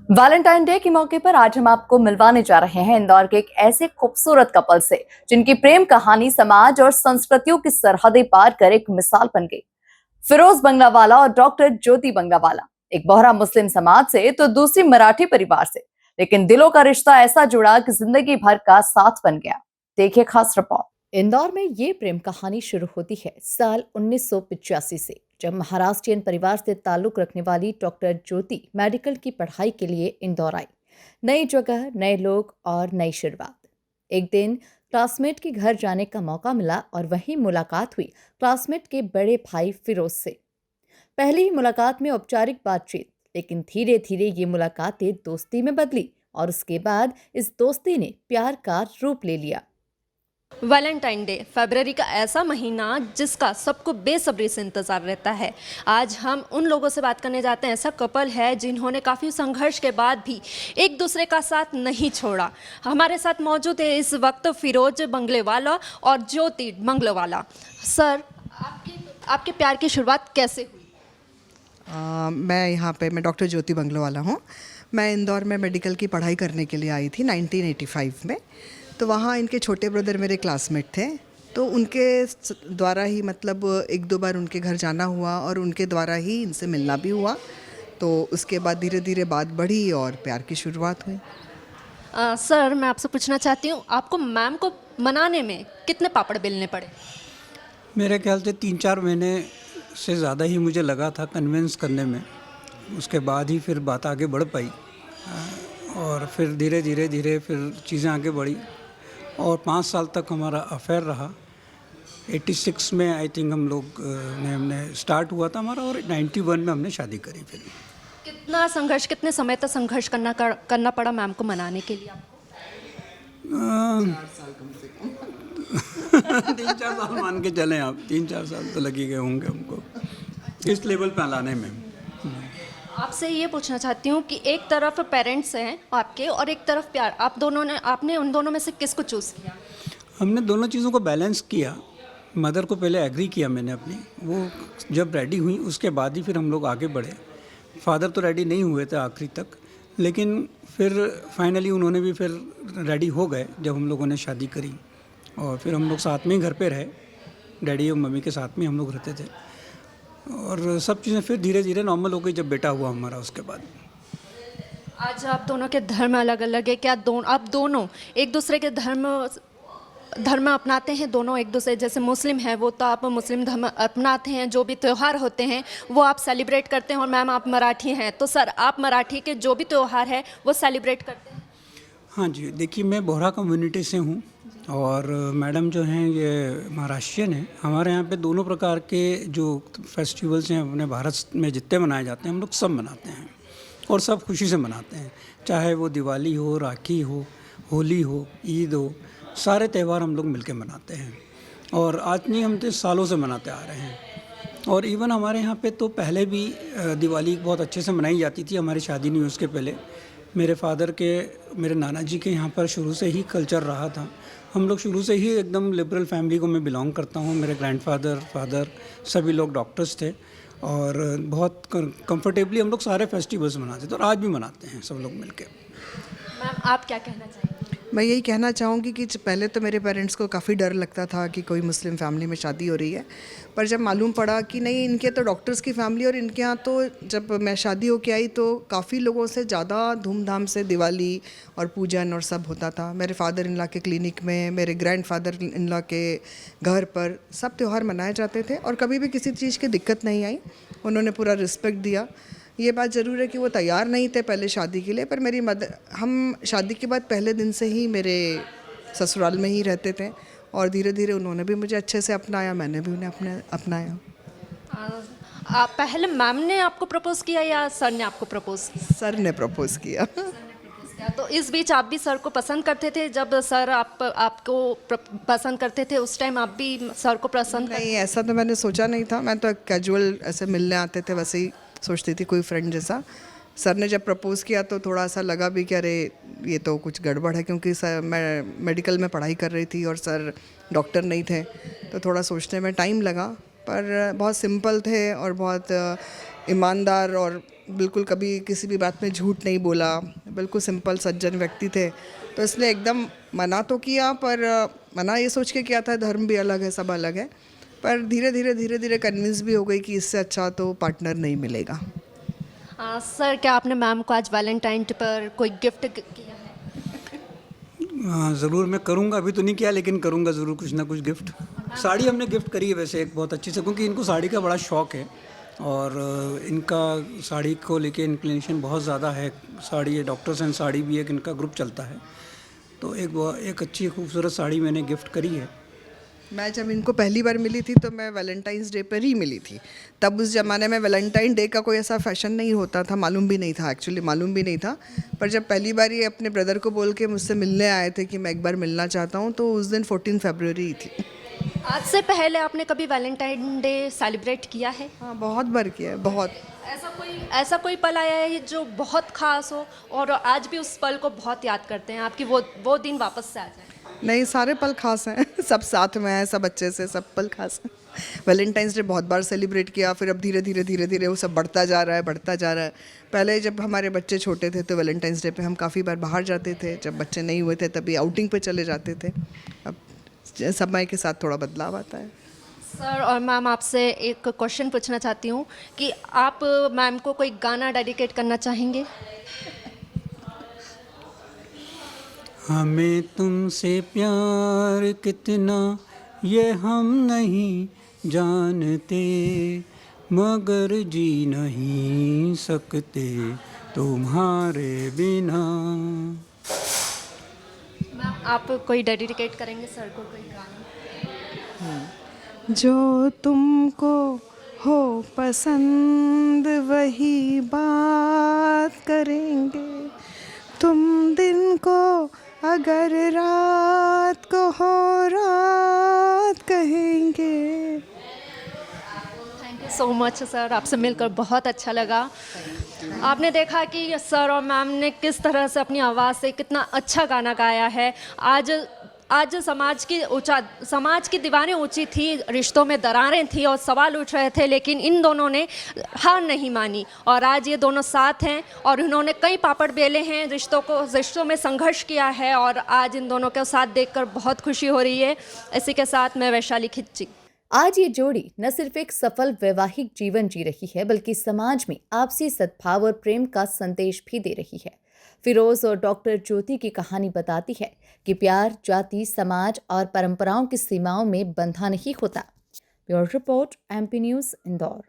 Valentine day के मौके पर आज हम आपको मिलवाने जा रहे हैं इंदौर के एक ऐसे खूबसूरत कपल से जिनकी प्रेम कहानी समाज और संस्कृतियों की सरहदें पार कर एक मिसाल बन गई। फिरोज बंगलावाला और डॉक्टर ज्योति बंगलावाला, एक बोहरा मुस्लिम समाज से तो दूसरी मराठी परिवार से, लेकिन दिलों का रिश्ता ऐसा जुड़ा कि जिंदगी भर का साथ बन गया। देखिए खास रिपोर्ट। इंदौर में ये प्रेम कहानी शुरू होती है साल 1985 से, जब महाराष्ट्रियन परिवार से ताल्लुक रखने वाली डॉक्टर ज्योति मेडिकल की पढ़ाई के लिए इंदौर आई। नई जगह, नए लोग और नई शुरुआत। एक दिन क्लासमेट के घर जाने का मौका मिला और वहीं मुलाकात हुई क्लासमेट के बड़े भाई फिरोज से। पहली ही मुलाकात में औपचारिक बातचीत, लेकिन धीरे धीरे ये मुलाकातें दोस्ती में बदली और उसके बाद इस दोस्ती ने प्यार का रूप ले लिया। वैलेंटाइन डे फरवरी का ऐसा महीना जिसका सबको बेसब्री से इंतज़ार रहता है। आज हम उन लोगों से बात करने जाते हैं, ऐसा कपल है जिन्होंने काफ़ी संघर्ष के बाद भी एक दूसरे का साथ नहीं छोड़ा। हमारे साथ मौजूद है इस वक्त फिरोज बंगलेवाला और ज्योति बंगलेवाला। सर, आपके प्यार की शुरुआत कैसे हुई? मैं डॉक्टर ज्योति बंगलोवाला हूँ। मैं इंदौर में मेडिकल की पढ़ाई करने के लिए आई थी 1985 में। तो वहाँ इनके छोटे ब्रदर मेरे क्लासमेट थे, तो उनके द्वारा ही मतलब एक दो बार उनके घर जाना हुआ और उनके द्वारा ही इनसे मिलना भी हुआ। तो उसके बाद धीरे धीरे बात बढ़ी और प्यार की शुरुआत हुई। सर, मैं आपसे पूछना चाहती हूँ, आपको मैम को मनाने में कितने पापड़ बेलने पड़े? मेरे ख्याल से 3-4 महीने से ज़्यादा ही मुझे लगा था कन्विंस करने में। उसके बाद ही फिर बात आगे बढ़ पाई और फिर धीरे धीरे फिर चीज़ें आगे बढ़ी और 5 साल तक हमारा अफेयर रहा। 86 में आई थिंक हम लोग हमने स्टार्ट हुआ था हमारा और 91 में हमने शादी करी। फिर कितने समय तक संघर्ष करना पड़ा मैम को मनाने के लिए आपको? 3-4 साल मान के चलें आप, 3-4 साल तो लगे गए होंगे हमको इस लेवल पे लाने में। आपसे ये पूछना चाहती हूँ कि एक तरफ पेरेंट्स हैं आपके और एक तरफ प्यार, आपने उन दोनों में से किसको चूज़ किया? हमने दोनों चीज़ों को बैलेंस किया। मदर को पहले एग्री किया मैंने अपनी, वो जब रेडी हुई उसके बाद ही फिर हम लोग आगे बढ़े। फादर तो रेडी नहीं हुए थे आखिरी तक, लेकिन फिर फाइनली उन्होंने भी फिर रेडी हो गए जब हम लोगों ने शादी करी और फिर हम लोग साथ में ही घर पे रहे। डैडी और मम्मी के साथ में हम लोग रहते थे और सब चीज़ें फिर धीरे धीरे नॉर्मल हो गई जब बेटा हुआ हमारा उसके बाद। आज आप दोनों के धर्म अलग अलग है, क्या आप दोनों एक दूसरे के धर्म अपनाते हैं? दोनों एक दूसरे, जैसे मुस्लिम है वो तो आप मुस्लिम धर्म अपनाते हैं, जो भी त्यौहार होते हैं वो आप सेलिब्रेट करते हैं, और मैम आप मराठी हैं तो सर आप मराठी के जो भी त्यौहार है वो सेलिब्रेट करते हैं? हाँ जी, देखिए मैं बोहरा कम्युनिटी से हूँ और मैडम जो हैं ये महाराष्ट्रियन हैं। हमारे यहाँ पे दोनों प्रकार के जो फेस्टिवल्स हैं अपने भारत में जितने मनाए जाते हैं हम लोग सब मनाते हैं और सब खुशी से मनाते हैं, चाहे वो दिवाली हो, राखी हो, होली हो, ईद हो, सारे त्यौहार हम लोग मिलके मनाते हैं और आज नहीं, हम तो सालों से मनाते आ रहे हैं। और इवन हमारे यहाँ पे तो पहले भी दिवाली बहुत अच्छे से मनाई जाती थी। हमारी शादी नहीं हुई उसके पहले मेरे नाना जी के यहाँ पर शुरू से ही कल्चर रहा था। हम लोग शुरू से ही एकदम लिबरल फैमिली को मैं बिलोंग करता हूँ। मेरे ग्रैंडफादर, फादर सभी लोग डॉक्टर्स थे और बहुत कंफर्टेबली हम लोग सारे फेस्टिवल्स मनाते थे और आज भी मनाते हैं सब लोग मिलके। मैम आप क्या कहना चाहेंगे? मैं यही कहना चाहूँगी कि पहले तो मेरे पेरेंट्स को काफ़ी डर लगता था कि कोई मुस्लिम फैमिली में शादी हो रही है, पर जब मालूम पड़ा कि नहीं, इनके तो डॉक्टर्स की फैमिली और इनके यहाँ तो जब मैं शादी होके आई तो काफ़ी लोगों से ज़्यादा धूमधाम से दिवाली और पूजन और सब होता था। मेरे फादर इन लॉ के क्लिनिक में, मेरे ग्रैंड फादर इन लॉ के घर पर सब त्यौहार मनाए जाते थे और कभी भी किसी चीज़ की दिक्कत नहीं आई। उन्होंने पूरा रिस्पेक्ट दिया। ये बात ज़रूर है कि वो तैयार नहीं थे पहले शादी के लिए, पर मेरी मदर, हम शादी के बाद पहले दिन से ही मेरे ससुराल में ही रहते थे और धीरे धीरे उन्होंने भी मुझे अच्छे से अपनाया, मैंने भी उन्हें अपनाया। आप पहले मैम ने आपको प्रपोज किया या सर ने आपको प्रपोज किया? सर ने प्रपोज किया। तो इस बीच आप भी सर को पसंद करते थे? जब सर आपको पसंद करते थे उस टाइम आप भी सर को पसंद नहीं, ऐसा तो मैंने सोचा नहीं था। मैं तो कैजुअल ऐसे मिलने आते थे वैसे ही सोचती थी, कोई फ्रेंड जैसा। सर ने जब प्रपोज़ किया तो थोड़ा सा लगा भी कि अरे ये तो कुछ गड़बड़ है, क्योंकि सर मैं मेडिकल में पढ़ाई कर रही थी और सर डॉक्टर नहीं थे, तो थोड़ा सोचने में टाइम लगा। पर बहुत सिंपल थे और बहुत ईमानदार और बिल्कुल कभी किसी भी बात में झूठ नहीं बोला, बिल्कुल सिंपल सज्जन व्यक्ति थे। तो इसलिए एकदम मना तो किया, पर मना ये सोच के किया था धर्म भी अलग है, सब अलग है, पर धीरे धीरे कन्विंस भी हो गई कि इससे अच्छा तो पार्टनर नहीं मिलेगा। सर, क्या आपने मैम को आज वैलेंटाइन डे पर कोई गिफ्ट किया है? ज़रूर मैं करूँगा, अभी तो नहीं किया लेकिन करूँगा ज़रूर कुछ ना कुछ गिफ्ट। साड़ी हमने गिफ्ट करी है वैसे एक बहुत अच्छी से, क्योंकि इनको साड़ी का बड़ा शौक़ है और इनका साड़ी को लेके इंक्लिनेशन बहुत ज़्यादा है। साड़ी डॉक्टर्स एंड साड़ी भी एक इनका ग्रुप चलता है, तो एक अच्छी खूबसूरत साड़ी मैंने गिफ्ट करी है। मैं जब इनको पहली बार मिली थी तो मैं वैलेंटाइंस डे पर ही मिली थी। तब उस ज़माने में वैलेंटाइन डे का कोई ऐसा फैशन नहीं होता था, मालूम भी नहीं था, एक्चुअली मालूम भी नहीं था। पर जब पहली बार ये अपने ब्रदर को बोल के मुझसे मिलने आए थे कि मैं एक बार मिलना चाहता हूँ, तो उस दिन 14 फरवरी थी। आज से पहले आपने कभी वैलेंटाइन डे सेलिब्रेट किया है? हाँ, बहुत बार किया है, बहुत। ऐसा कोई पल आया है जो बहुत खास हो और आज भी उस पल को बहुत याद करते हैं, आपकी वो दिन वापस से आ जाए? नहीं, सारे पल खास हैं सब साथ में हैं, सब अच्छे से, सब पल खास हैं। वैलेंटाइंस डे बहुत बार सेलिब्रेट किया, फिर अब धीरे धीरे वो सब बढ़ता जा रहा है। पहले जब हमारे बच्चे छोटे थे तो वैलेंटाइंस डे पे हम काफ़ी बार बाहर जाते थे, जब बच्चे नहीं हुए थे तभी आउटिंग पे चले जाते थे। अब समय के साथ थोड़ा बदलाव आता है। सर और मैम, आपसे एक क्वेश्चन पूछना चाहती हूँ कि आप मैम को कोई गाना डेडिकेट करना चाहेंगे? हमें तुमसे प्यार कितना ये हम नहीं जानते, मगर जी नहीं सकते तुम्हारे बिना। मैम, आप कोई डेडिकेट करेंगे सर को कोई गाना? जो तुमको हो पसंद वही बात करेंगे, तुम दिन को अगर रात को हो रात कहेंगे। Thank you so much sir, आपसे मिलकर बहुत अच्छा लगा। आपने देखा कि सर और मैम ने किस तरह से अपनी आवाज़ से कितना अच्छा गाना गाया है। आज समाज की दीवारें ऊंची थी, रिश्तों में दरारें थी और सवाल उठ रहे थे, लेकिन इन दोनों ने हार नहीं मानी और आज ये दोनों साथ हैं और इन्होंने कई पापड़ बेले हैं, रिश्तों में संघर्ष किया है और आज इन दोनों के साथ देखकर बहुत खुशी हो रही है। इसी के साथ मैं वैशाली खिच्ची। आज ये जोड़ी न सिर्फ एक सफल वैवाहिक जीवन जी रही है, बल्कि समाज में आपसी सद्भाव और प्रेम का संदेश भी दे रही है। फिरोज और डॉक्टर ज्योति की कहानी बताती है कि प्यार जाति, समाज और परंपराओं की सीमाओं में बंधा नहीं होता। Bureau report, MP news, Indore.